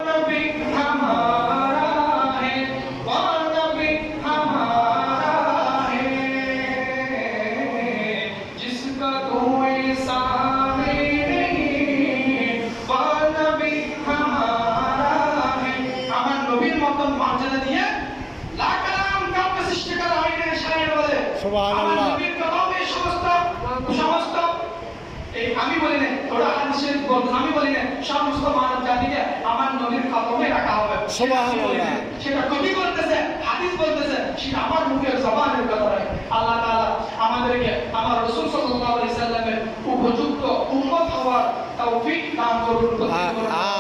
नबी हमारा है, वो नबी हमारा है, जिसका कोई सामने नहीं, वो नबी हमारा है। আমার নবীর মতন মর্যাদা দিয়ে লাখ কালাম কাব্য সৃষ্টি করা হয়নি শায়ের বলে। সুবহানাল্লাহ। আমার নবীর কলমে সমস্ত এই আমি বলি না, ওরা হাদিসের বলছেন, আমি বলি না, সমস্ত মানব জাতিকে আমার নবীর কলমে রাখা হবে। সুবহানাল্লাহ। সেটা কবি বলতেছে, হাদিস বলতেছে, সেটা আমার মুখের জবানের কথা নয়। আল্লাহ তাআলা আমাদেরকে আমার রাসূল সাল্লাল্লাহু আলাইহি সাল্লামের উপযুক্ত উম্মত হওয়ার তৌফিক দান করুন।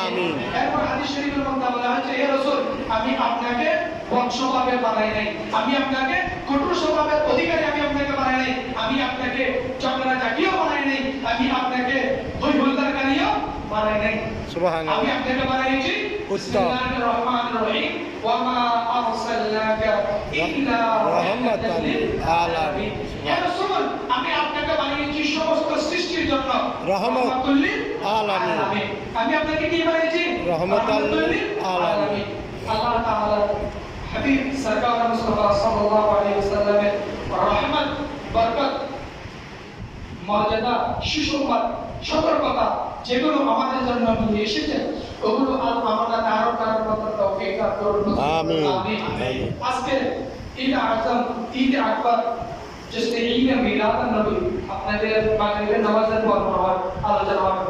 আমিন। এরপর হাদিস শরীফের মধ্যে বলা হয়েছে, হে রাসূল, আমি আপনাকে বদ স্বভাবের বানাই নাই, আমি আপনাকে কঠোর স্বভাবের অধিকারী আমি আপনাকে বানাই নাই, আমি আপনাকে ঝগড়া জাতীয় বানাই নাই, আমি আপনাকে হৈহুল্লাকারীও বানাই নাই। সুবহানাল্লাহ। আমি আপনাকে বানাইছি বিসমিল্লাহির রহমানির রহিম, ওয়া মা আরসালনাকা ইল্লা রাহমাতাল লিল আলামিন। হে রাসূল, আমি আপনাকে বানিয়েছি সমস্ত সৃষ্টির জন্য রাহমাতুল লিল আলামিন। আমি আপনাকে কি বানিয়েছি? রাহমাতুল লিল আলামিন। আল্লাহ তাআলা হাবিব সরকার মুস্তাফা সাল্লাল্লাহু আলাইহি ওয়াসাল্লামের রহমত, বরকত, মর্যাদা, সুসংবাদ, সতর্কতা যেগুলো আমাদের জন্য নিয়ে এসেছে, ওগুলো আমরা ধারণ করার মতো তৌফিক দান করুন। আমিন। আজকে ঈদ আজম, ঈদ আকবর, जिसने ঈদ মিলাদ নবী আপনাদের মাগরিবের নামাজের পর আলোচনা হবে।